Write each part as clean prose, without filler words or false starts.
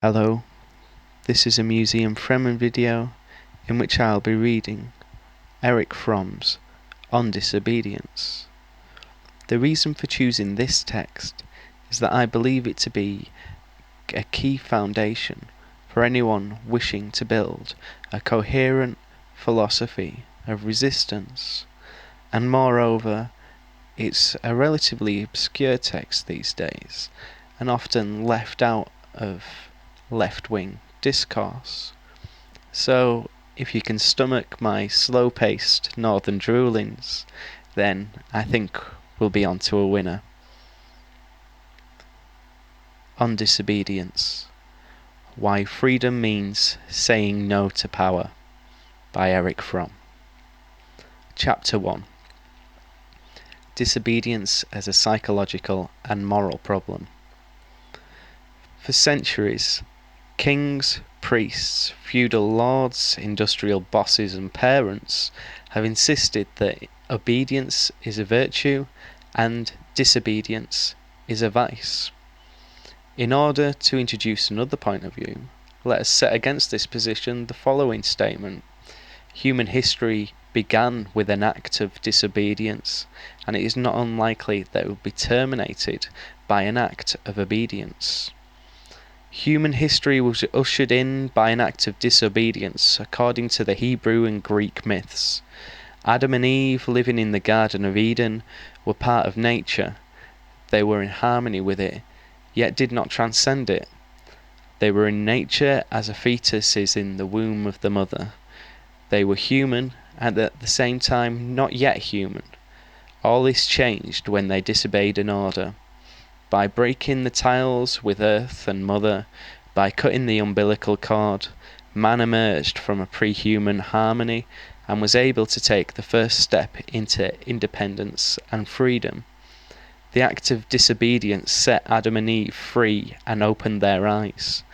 Hello, this is a Museum Fremen video in which I'll be reading Erich Fromm's On Disobedience. The reason for choosing this text is that I believe it to be a key foundation for anyone wishing to build a coherent philosophy of resistance, and moreover, it's a relatively obscure text these days and often left out of left-wing discourse. So if you can stomach my slow-paced northern droolings, then I think we'll be on to a winner. On Disobedience: Why Freedom Means Saying No to Power, by Erich Fromm. Chapter 1: Disobedience as a Psychological and Moral Problem. For centuries, kings, priests, feudal lords, industrial bosses and parents have insisted that obedience is a virtue and disobedience is a vice. In order to introduce another point of view, let us set against this position the following statement: human history began with an act of disobedience, and it is not unlikely that it will be terminated by an act of obedience. Human history was ushered in by an act of disobedience according to the Hebrew and Greek myths. Adam and Eve, living in the Garden of Eden, were part of nature. They were in harmony with it, yet did not transcend it. They were in nature as a fetus is in the womb of the mother. They were human, and at the same time not yet human. All this changed when they disobeyed an order. By breaking the ties with earth and mother, by cutting the umbilical cord, man emerged from a pre-human harmony and was able to take the first step into independence and freedom. The act of disobedience set Adam and Eve free and opened their eyes.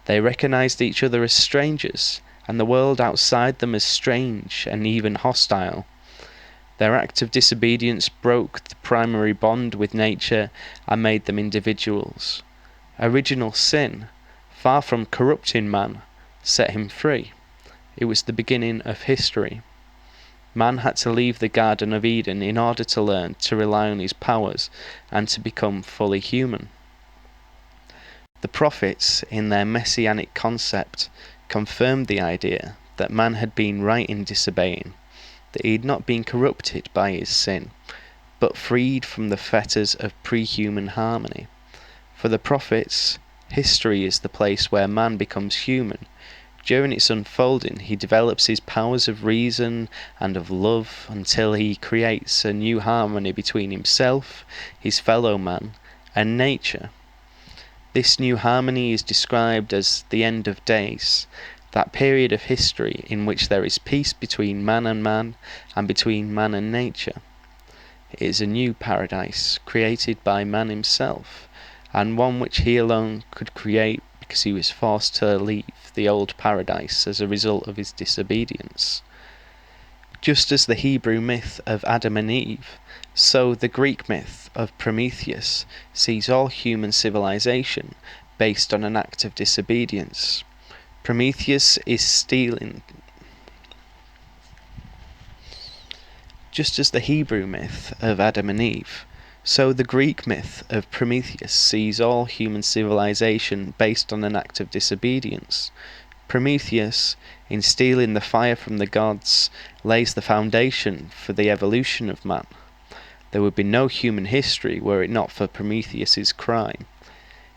They recognized each other as strangers, and the world outside them as strange and even hostile. Their act of disobedience broke the primary bond with nature and made them individuals. Original sin, far from corrupting man, set him free. It was the beginning of history. Man had to leave the Garden of Eden in order to learn to rely on his powers and to become fully human. The prophets, in their messianic concept, confirmed the idea that man had been right in disobeying, that he had not been corrupted by his sin, but freed from the fetters of pre-human harmony. For the prophets, history is the place where man becomes human. During its unfolding, he develops his powers of reason and of love until he creates a new harmony between himself, his fellow man, and nature. This new harmony is described as the end of days, that period of history in which there is peace between man and between man and nature. It is a new paradise created by man himself, and one which he alone could create because he was forced to leave the old paradise as a result of his disobedience. Just as the Hebrew myth of Adam and Eve, so the Greek myth of Prometheus sees all human civilization based on an act of disobedience. Prometheus is stealing. Just as the Hebrew myth of Adam and Eve, so the Greek myth of Prometheus sees all human civilization based on an act of disobedience. Prometheus, in stealing the fire from the gods, lays the foundation for the evolution of man. There would be no human history were it not for Prometheus's crime.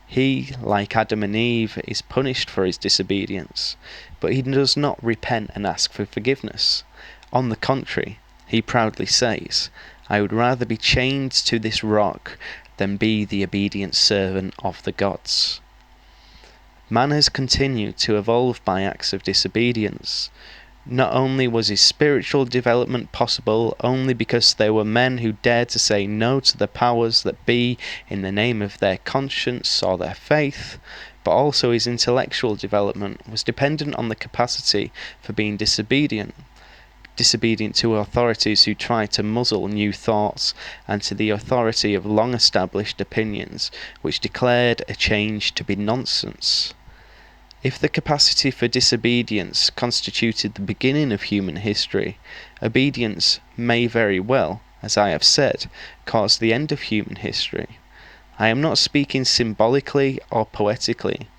He, like Adam and Eve, is punished for his disobedience, but he does not repent and ask for forgiveness. On the contrary, he proudly says, "I would rather be chained to this rock than be the obedient servant of the gods." Man has continued to evolve by acts of disobedience. Not only was his spiritual development possible only because there were men who dared to say no to the powers that be in the name of their conscience or their faith, but also his intellectual development was dependent on the capacity for being disobedient to authorities who tried to muzzle new thoughts, and to the authority of long-established opinions which declared a change to be nonsense. If the capacity for disobedience constituted the beginning of human history, obedience may very well, as I have said, cause the end of human history. I am not speaking symbolically or poetically.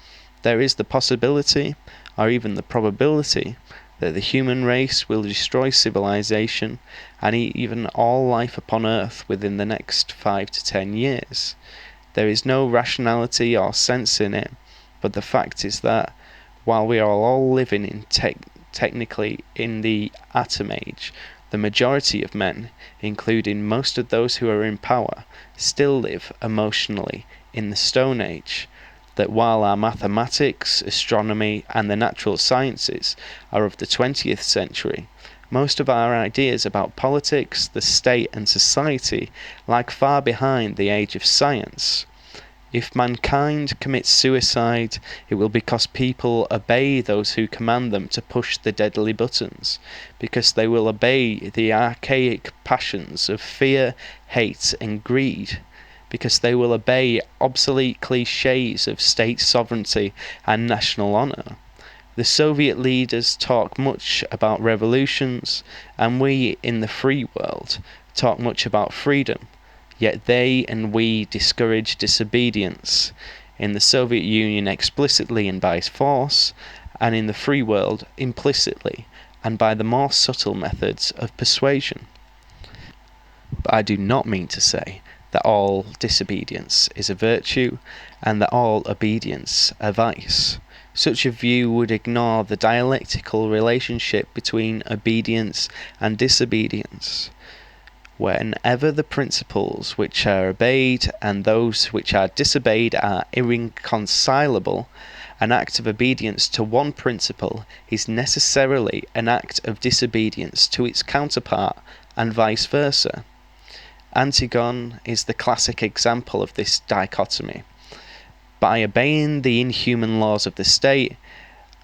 There is the possibility, or even the probability, that the human race will destroy civilization and even all life upon Earth within the next 5 to 10 years. There is no rationality or sense in it, but the fact is that, while we are all living in technically in the atom age, the majority of men, including most of those who are in power, still live emotionally in the Stone Age. That while our mathematics, astronomy, and the natural sciences are of the 20th century, most of our ideas about politics, the state, and society lag far behind the age of science. If mankind commits suicide, it will because people obey those who command them to push the deadly buttons, because they will obey the archaic passions of fear, hate, and greed, because they will obey obsolete cliches of state sovereignty and national honor. The Soviet leaders talk much about revolutions, and we in the free world talk much about freedom. Yet they and we discourage disobedience, in the Soviet Union explicitly and by force, and in the free world implicitly and by the more subtle methods of persuasion. But I do not mean to say that all disobedience is a virtue and that all obedience a vice. Such a view would ignore the dialectical relationship between obedience and disobedience. Whenever the principles which are obeyed and those which are disobeyed are irreconcilable, an act of obedience to one principle is necessarily an act of disobedience to its counterpart, and vice versa. Antigone is the classic example of this dichotomy. By obeying the inhuman laws of the state,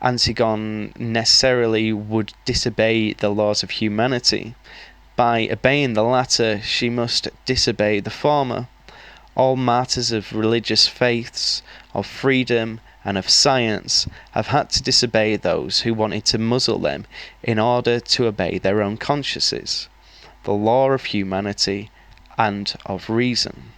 Antigone necessarily would disobey the laws of humanity. By obeying the latter, she must disobey the former. All martyrs of religious faiths, of freedom, and of science have had to disobey those who wanted to muzzle them in order to obey their own consciences, the law of humanity and of reason.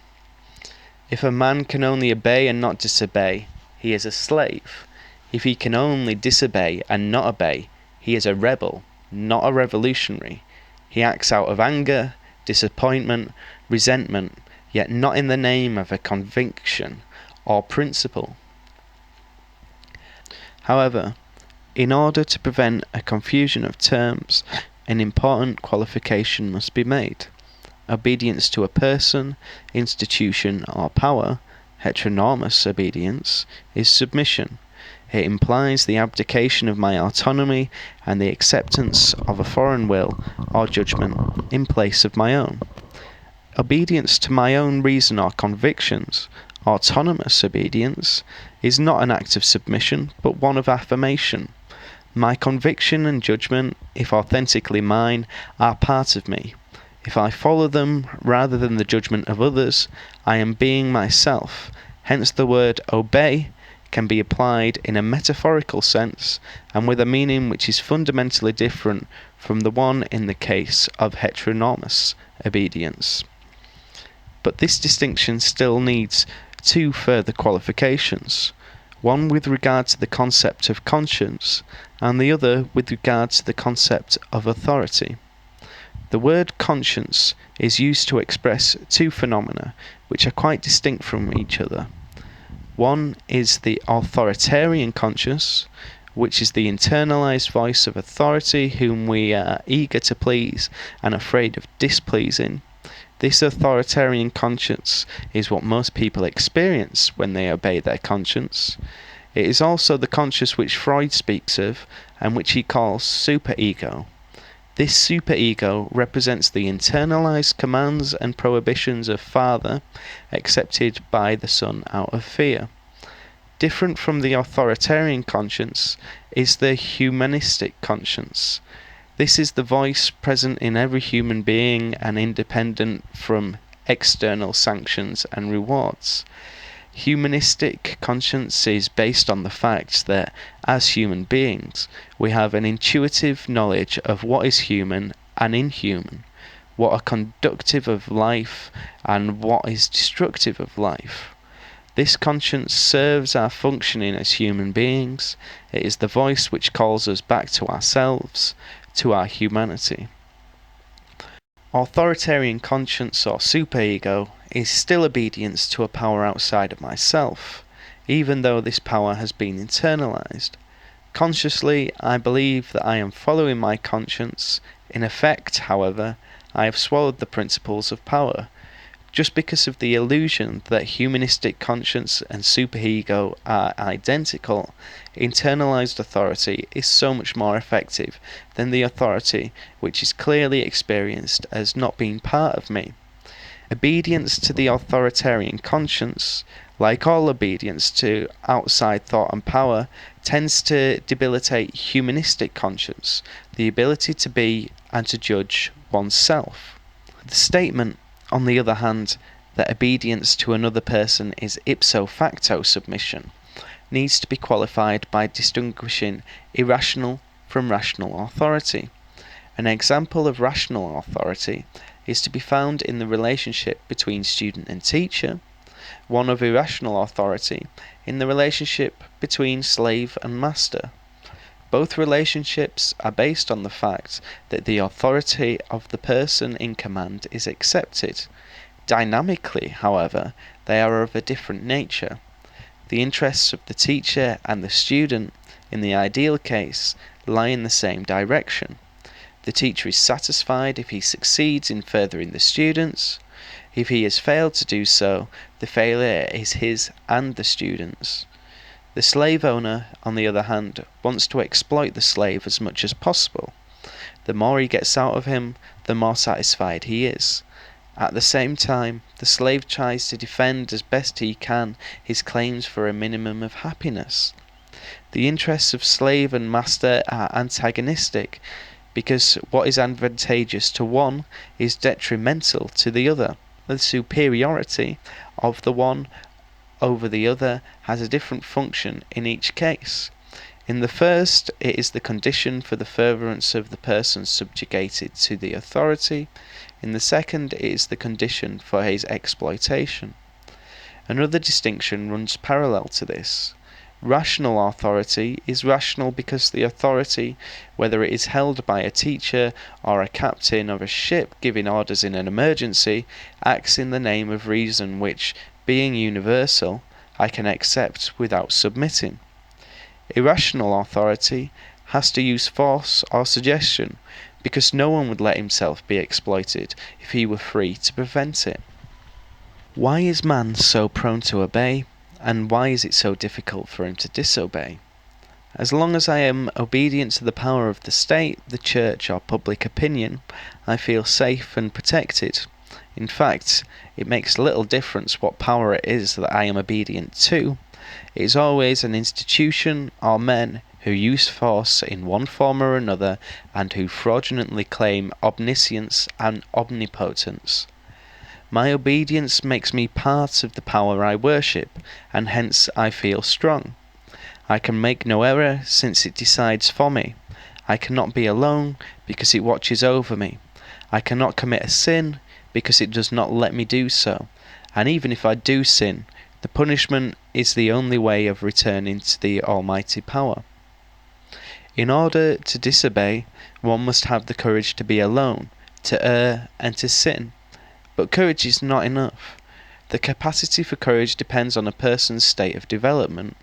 If a man can only obey and not disobey, he is a slave. If he can only disobey and not obey, he is a rebel, not a revolutionary. He acts out of anger, disappointment, resentment, yet not in the name of a conviction or principle. However, in order to prevent a confusion of terms, an important qualification must be made. Obedience to a person, institution, or power, heteronomous obedience, is submission. It implies the abdication of my autonomy and the acceptance of a foreign will or judgment in place of my own. Obedience to my own reason or convictions, autonomous obedience, is not an act of submission, but one of affirmation. My conviction and judgment, if authentically mine, are part of me. If I follow them rather than the judgment of others, I am being myself. Hence the word obey can be applied in a metaphorical sense and with a meaning which is fundamentally different from the one in the case of heteronomous obedience. But this distinction still needs two further qualifications, one with regard to the concept of conscience and the other with regard to the concept of authority. The word conscience is used to express two phenomena which are quite distinct from each other. One is the authoritarian conscience, which is the internalized voice of authority whom we are eager to please and afraid of displeasing. This authoritarian conscience is what most people experience when they obey their conscience. It is also the conscience which Freud speaks of and which he calls superego. This superego represents the internalized commands and prohibitions of father, accepted by the son out of fear. Different from the authoritarian conscience is the humanistic conscience. This is the voice present in every human being and independent from external sanctions and rewards. Humanistic conscience is based on the fact that, as human beings, we have an intuitive knowledge of what is human and inhuman, what are conductive of life and what is destructive of life. This conscience serves our functioning as human beings. It is the voice which calls us back to ourselves, to our humanity. Authoritarian conscience or superego is still obedience to a power outside of myself, even though this power has been internalized. Consciously, I believe that I am following my conscience. In effect, however, I have swallowed the principles of power, just because of the illusion that humanistic conscience and superego are identical. Internalized authority is so much more effective than the authority which is clearly experienced as not being part of me. Obedience to the authoritarian conscience, like all obedience to outside thought and power, tends to debilitate humanistic conscience, the ability to be and to judge oneself. The statement, on the other hand, that obedience to another person is ipso facto submission, needs to be qualified by distinguishing irrational from rational authority. An example of rational authority is to be found in the relationship between student and teacher, one of irrational authority in the relationship between slave and master. Both relationships are based on the fact that the authority of the person in command is accepted. Dynamically, however, they are of a different nature. The interests of the teacher and the student, in the ideal case, lie in the same direction. The teacher is satisfied if he succeeds in furthering the students. If he has failed to do so, the failure is his and the students'. The slave owner, on the other hand, wants to exploit the slave as much as possible. The more he gets out of him, the more satisfied he is. At the same time, the slave tries to defend as best he can his claims for a minimum of happiness. The interests of slave and master are antagonistic, because what is advantageous to one is detrimental to the other. The superiority of the one over the other has a different function in each case. In the first, it is the condition for the furtherance of the person subjugated to the authority. In the second, it is the condition for his exploitation. Another distinction runs parallel to this. Rational authority is rational because the authority, whether it is held by a teacher or a captain of a ship giving orders in an emergency, acts in the name of reason which, being universal, I can accept without submitting. Irrational authority has to use force or suggestion, because no one would let himself be exploited if he were free to prevent it. Why is man so prone to obey, and why is it so difficult for him to disobey? As long as I am obedient to the power of the state, the church, or public opinion, I feel safe and protected. In fact, it makes little difference what power it is that I am obedient to. It is always an institution or men who use force in one form or another and who fraudulently claim omniscience and omnipotence. My obedience makes me part of the power I worship, and hence I feel strong. I can make no error since it decides for me. I cannot be alone because it watches over me. I cannot commit a sin because it does not let me do so. And even if I do sin, the punishment is the only way of returning to the almighty power. In order to disobey, one must have the courage to be alone, to err, and to sin. But courage is not enough. The capacity for courage depends on a person's state of development.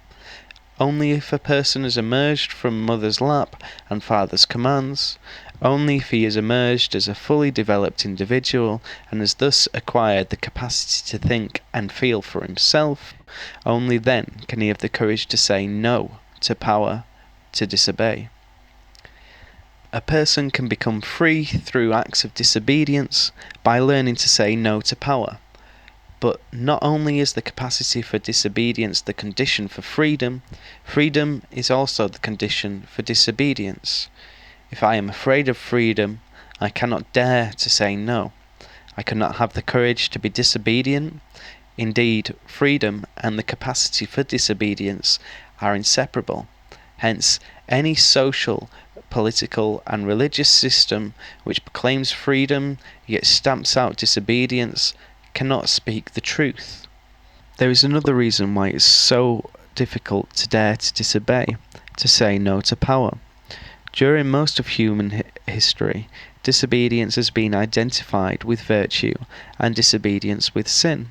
Only if a person has emerged from mother's lap and father's commands, only if he has emerged as a fully developed individual and has thus acquired the capacity to think and feel for himself, only then can he have the courage to say no to power, to disobey. A person can become free through acts of disobedience by learning to say no to power. But not only is the capacity for disobedience the condition for freedom, freedom is also the condition for disobedience. If I am afraid of freedom, I cannot dare to say no. I cannot have the courage to be disobedient. Indeed, freedom and the capacity for disobedience are inseparable. Hence, any social, political, and religious system which proclaims freedom yet stamps out disobedience cannot speak the truth. There is another reason why it's so difficult to dare to disobey, to say no to power. During most of human history, disobedience has been identified with virtue and disobedience with sin.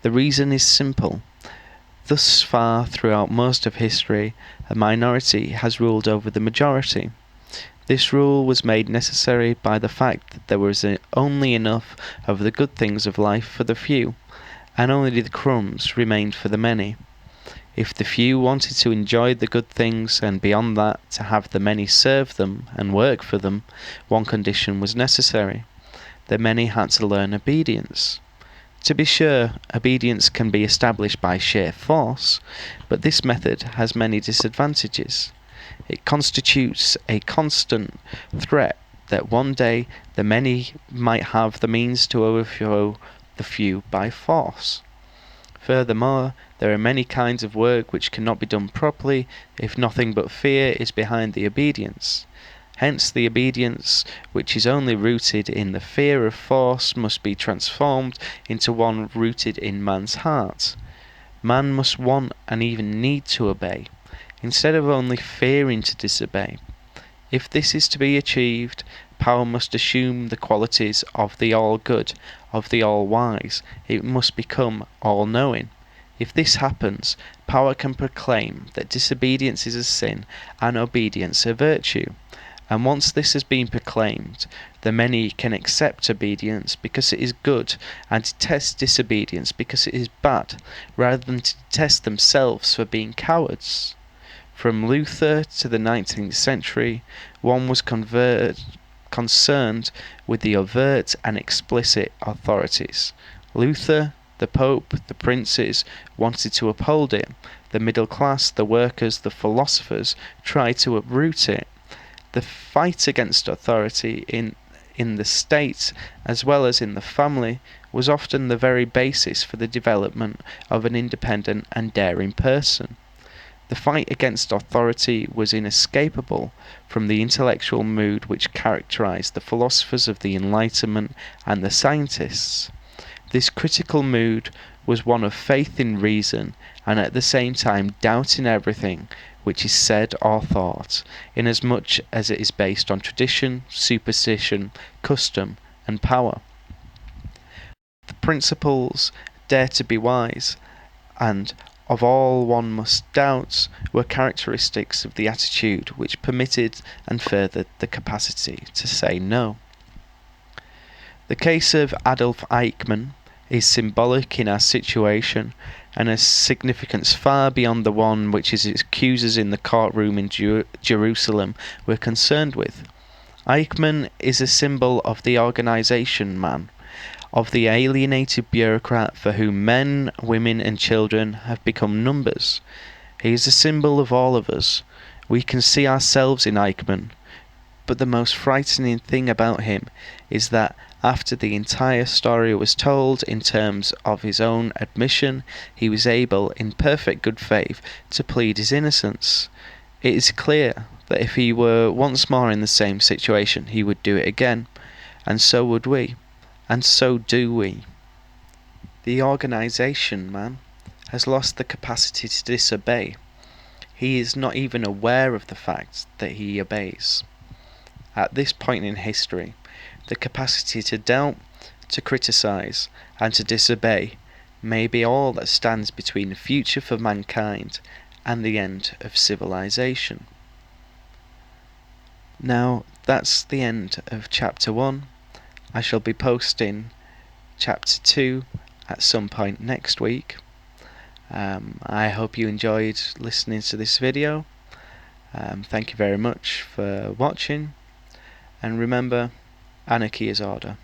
The reason is simple. Thus far, throughout most of history, a minority has ruled over the majority. This rule was made necessary by the fact that there was only enough of the good things of life for the few, and only the crumbs remained for the many. If the few wanted to enjoy the good things, and beyond that, to have the many serve them and work for them, one condition was necessary. The many had to learn obedience. To be sure, obedience can be established by sheer force, but this method has many disadvantages. It constitutes a constant threat that one day the many might have the means to overthrow the few by force. Furthermore, there are many kinds of work which cannot be done properly if nothing but fear is behind the obedience. Hence the obedience, which is only rooted in the fear of force, must be transformed into one rooted in man's heart. Man must want and even need to obey, instead of only fearing to disobey. If this is to be achieved, power must assume the qualities of the all-good, of the all-wise. It must become all-knowing. If this happens, power can proclaim that disobedience is a sin and obedience a virtue. And once this has been proclaimed, the many can accept obedience because it is good and detest disobedience because it is bad, rather than to detest themselves for being cowards. From Luther to the 19th century, one was concerned with the overt and explicit authorities. Luther, the Pope, the princes wanted to uphold it. The middle class, the workers, the philosophers tried to uproot it. The fight against authority in the state as well as in the family was often the very basis for the development of an independent and daring person. The fight against authority was inescapable from the intellectual mood which characterized the philosophers of the Enlightenment and the scientists. This critical mood was one of faith in reason and at the same time doubt in everything which is said or thought, inasmuch as it is based on tradition, superstition, custom, and power. The principles "dare to be wise" and "of all one must doubt" were characteristics of the attitude which permitted and furthered the capacity to say no. The case of Adolf Eichmann is symbolic in our situation and has significance far beyond the one which his accusers in the courtroom in Jerusalem were concerned with. Eichmann is a symbol of the organisation man, of the alienated bureaucrat for whom men, women and children have become numbers. He is a symbol of all of us. We can see ourselves in Eichmann, but the most frightening thing about him is that after the entire story was told in terms of his own admission, he was able, in perfect good faith, to plead his innocence. It is clear that if he were once more in the same situation, he would do it again, and so would we, and so do we. The organisation man has lost the capacity to disobey. He is not even aware of the fact that he obeys. At this point in history, the capacity to doubt, to criticise, and to disobey may be all that stands between the future for mankind and the end of civilization. Now, that's the end of Chapter 1. I shall be posting Chapter 2 at some point next week. I hope you enjoyed listening to this video. Thank you very much for watching. And remember, anarchy is order.